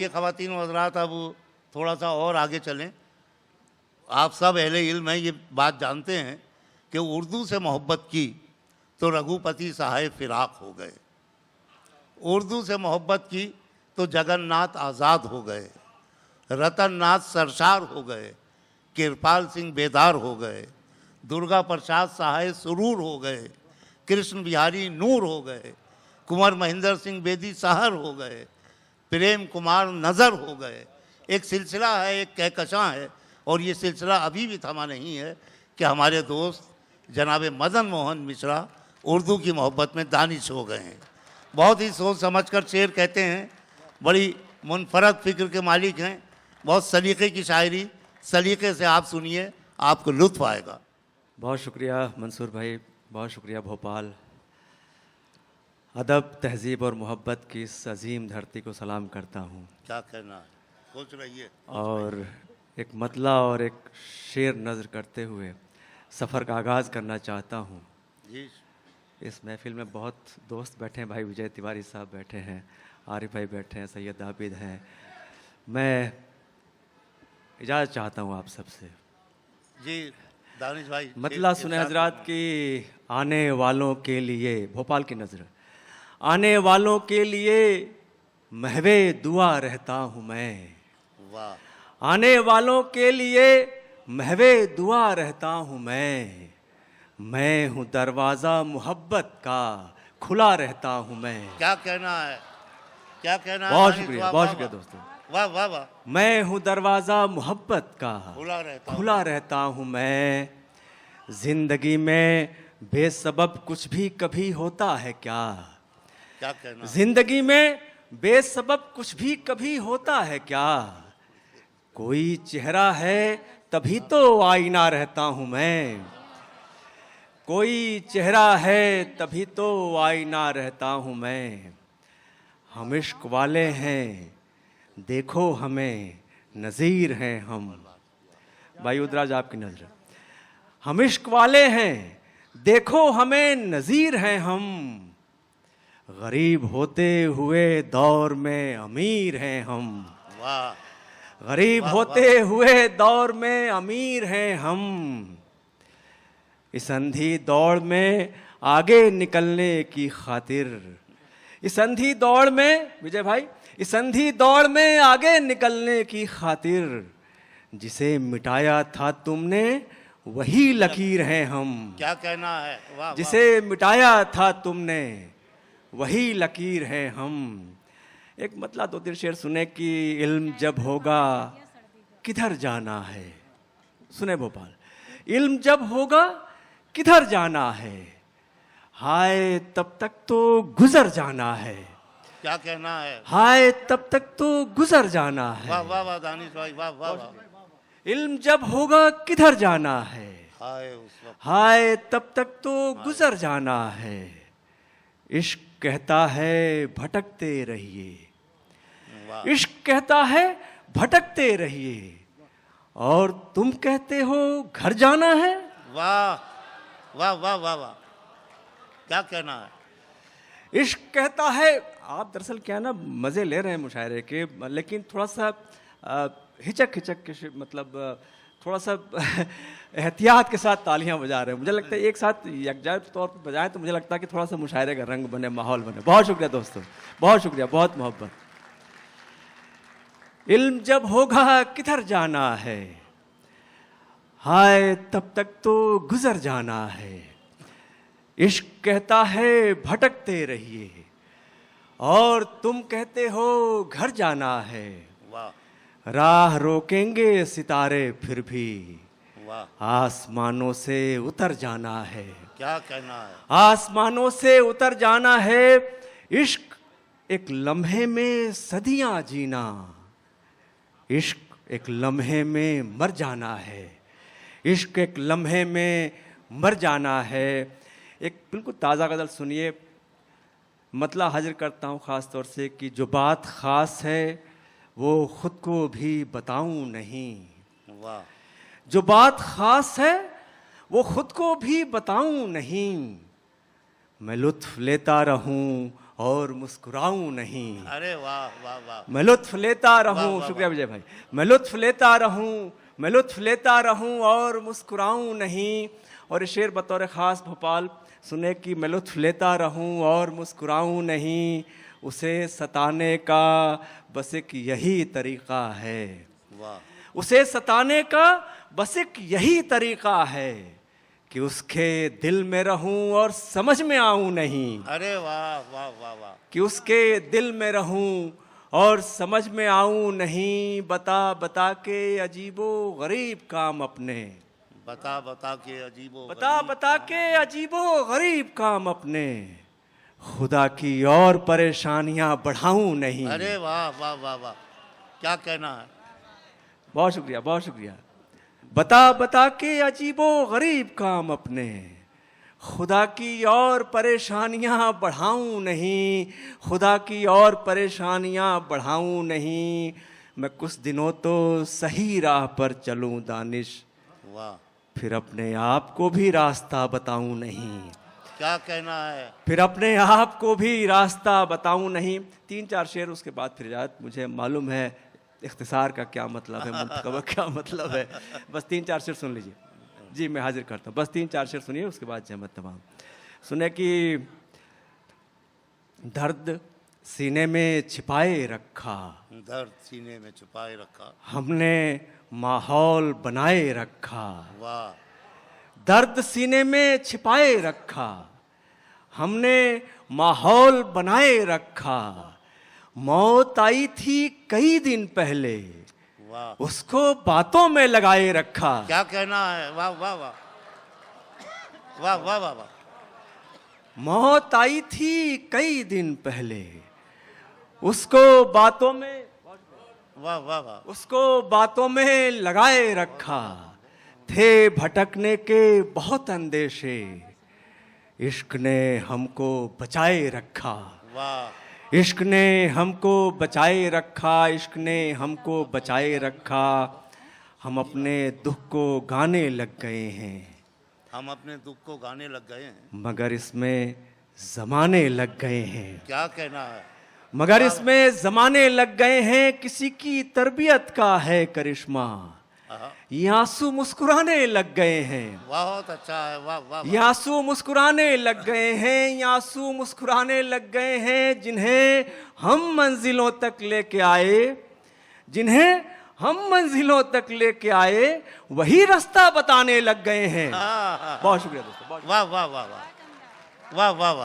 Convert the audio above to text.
आइए ख़वातीन व हज़रात, अब थोड़ा सा और आगे चलें। आप सब अहले इल्म हैं, ये बात जानते हैं कि उर्दू से मोहब्बत की तो रघुपति सहाय फिराक हो गए, उर्दू से मोहब्बत की तो जगन्नाथ आज़ाद हो गए, रतन नाथ सरशार हो गए, कृपाल सिंह बेदार हो गए, दुर्गा प्रसाद सहाय सुरूर हो गए, कृष्ण बिहारी नूर हो गए, कुंवर महेंद्र सिंह बेदी सहर हो गए, प्रेम कुमार नज़र हो गए। एक सिलसिला है, एक कहकशां है, और ये सिलसिला अभी भी थमा नहीं है कि हमारे दोस्त जनाब मदन मोहन मिश्रा उर्दू की मोहब्बत में दानिश हो गए हैं। बहुत ही सोच समझ कर शेर कहते हैं, बड़ी मुनफरद फ़िक्र के मालिक हैं, बहुत सलीक़े की शायरी, सलीक़े से आप सुनिए, आपको लुत्फ़ आएगा। बहुत शुक्रिया मंसूर भाई, बहुत शुक्रिया भोपाल। अदब, तहज़ीब और मोहब्बत की इस अजीम धरती को सलाम करता हूँ। क्या कहना है, सोच रहिए। और एक मतला और एक शेर नज़र करते हुए सफ़र का आगाज़ करना चाहता हूँ। जी, इस महफ़िल में बहुत दोस्त बैठे हैं, भाई विजय तिवारी साहब बैठे हैं, आरिफ भाई बैठे हैं, सैयद आबिद हैं। मैं इजाज़त चाहता हूँ आप सबसे। जी दानिश भाई, मतला सुने हजरात की आने वालों के लिए, भोपाल की नज़र, आने वालों के लिए महवे दुआ रहता हूँ मैं। वाह। आने वालों के लिए महवे दुआ रहता हूँ मैं हूँ दरवाज़ा मोहब्बत का खुला रहता हूँ मैं। क्या कहना है, क्या कहना है। बहुत दानिश, शुक्रिया, वाह, बहुत वाह, शुक्रिया वाह। दोस्तों। वाह वाह वाह। मैं हूँ दरवाज़ा मोहब्बत का खुला रहता हूँ मैं। जिंदगी में बेसबब कुछ भी कभी होता है क्या? क्या कहना। जिंदगी में बेसबब कुछ भी कभी होता है क्या? कोई चेहरा है तभी तो आईना रहता हूँ मैं। कोई चेहरा है तभी तो आईना रहता हूँ मैं। हम इश्क वाले हैं देखो हमें नज़ीर हैं हम। भाई उदराज आपकी नजर। हम इश्क वाले हैं देखो हमें नज़ीर हैं हम। गरीब होते हुए दौर में अमीर हैं हम। वाह। गरीब होते हुए दौर में अमीर हैं हम। इस अंधी दौड़ में आगे निकलने की खातिर, इस अंधी दौड़ में विजय भाई, इस अंधी दौड़ में आगे निकलने की खातिर जिसे मिटाया था तुमने वही लकीर हैं हम। क्या कहना है। वाह। जिसे मिटाया था तुमने वही लकीर हैं हम। एक मतलब दो तीन शेर सुने कि इल्म जब होगा किधर जाना है। सुने भोपाल, इल्म जब होगा किधर जाना है। हाय तब तक तो गुजर जाना है। क्या कहना है। हाय तब तक तो गुजर जाना है। वाह वाह वाह दानिश भाई, वाह वाह वाह। इल्म जब होगा किधर जाना है। हाय उस वक्त। हाय तब तक तो गुजर जाना है। इश्क कहता है भटकते रहिए। वाह। इश्क कहता है भटकते रहिए और तुम कहते हो घर जाना है। वाह वाह वाह वाह वाह। क्या कहना है। इश्क कहता है, आप दरअसल क्या ना मज़े ले रहे हैं मुशायरे के, लेकिन थोड़ा सा हिचक के मतलब थोड़ा सा एहतियात के साथ तालियां बजा रहे हैं। मुझे लगता है एक साथ यकजा तौर पर बजाएं तो मुझे लगता है कि थोड़ा सा मुशायरे का रंग बने, माहौल बने। बहुत शुक्रिया दोस्तों, बहुत शुक्रिया, बहुत मोहब्बत। इल्म जब होगा किधर जाना है। हाय तब तक तो गुजर जाना है। इश्क कहता है भटकते रहिए और तुम कहते हो घर जाना है। वाह। राह रोकेंगे सितारे फिर भी वाह। आसमानों से उतर जाना है। क्या कहना है। आसमानों से उतर जाना है। इश्क एक लम्हे में सदियां जीना। इश्क एक लम्हे में मर जाना है। इश्क एक लम्हे में मर जाना है। एक बिल्कुल ताज़ा गज़ल सुनिए। मतला हाजिर करता हूँ ख़ास तौर से कि जो बात ख़ास है वो ख़ुद को भी बताऊँ नहीं। वाह। जो बात ख़ास है वो ख़ुद को भी बताऊँ नहीं। मैं लुत्फ़ लेता रहूँ और मुस्कुराऊं नहीं। अरे वाह वाह वाह। मैं लुत्फ लेता वाह, रहूं, वाह, शुक्रिया विजय भाई। मैं लुत्फ लेता रहूं, मैं लुत्फ लेता रहूं और मुस्कुराऊं नहीं। और ये शेर बतौर ख़ास भोपाल सुने कि मैं लुत्फ लेता रहूं और मुस्कुराऊं नहीं, उसे सताने का बस एक यही तरीक़ा है। वाह। उसे सताने का बस एक यही तरीक़ा है कि उसके दिल में रहूं और समझ में आऊं नहीं। अरे वाह वाह वाह वाह। कि उसके दिल में रहूं और समझ में आऊं नहीं, बता बता के अजीबो गरीब काम अपने। बता बता के अजीबो बता बता के अजीबो गरीब काम अपने, खुदा की और परेशानियां बढ़ाऊं नहीं। अरे वाह वाह वाह वाह। क्या कहना है। बहुत शुक्रिया, बहुत शुक्रिया। बता बता के अजीबो गरीब काम अपने, खुदा की और परेशानियां बढ़ाऊं नहीं, खुदा की और परेशानियां बढ़ाऊं नहीं। मैं कुछ दिनों तो सही राह पर चलूं दानिश, वाह। फिर अपने आप को भी रास्ता बताऊं नहीं। क्या कहना है। फिर अपने आप को भी रास्ता बताऊं नहीं। 3-4 शेर उसके बाद फिर इजाज़त। मुझे मालूम है इख्तिसार का क्या मतलब है, मुंतखब क्या मतलब है। बस 3-4 शेर सुन लीजिए। जी मैं हाजिर करता हूँ। बस 3-4 शेर सुनिए, उसके बाद जहमत तमाम। सुने कि दर्द सीने में छिपाए रखा, दर्द सीने में छुपाए रखा, हमने माहौल बनाए रखा। वाह। दर्द सीने में छिपाए रखा, हमने माहौल बनाए रखा। मौत आई थी कई दिन पहले, वाह। उसको बातों में लगाए रखा। क्या कहना है। वाह वाह वाह वाह वाह वाह वाह। मौत आई थी कई दिन पहले, उसको बातों में, वाह वाह वाह। उसको बातों में लगाए रखा। थे भटकने के बहुत अंदेशे, इश्क ने हमको बचाए रखा। वाह। इश्क ने हमको बचाए रखा, इश्क ने हमको बचाए रखा। हम अपने दुख को गाने लग गए हैं, हम अपने दुख को गाने लग गए हैं, मगर इसमें जमाने लग गए हैं। क्या कहना है। मगर इसमें जमाने लग गए हैं, किसी की तरबियत का है करिश्मा। आहा। ये आंसू मुस्कुराने लग गए हैं, बहुत अच्छा है। वाह वाह ये आंसू मुस्कुराने लग गए हैं, ये आंसू मुस्कुराने लग गए हैं। जिन्हें हम मंजिलों तक लेके आए, जिन्हें हम मंजिलों तक लेके आए, वही रास्ता बताने लग गए हैं। वाह। बहुत शुक्रिया दोस्तों। वाह वाह वाह वाह वाह वाह वाह।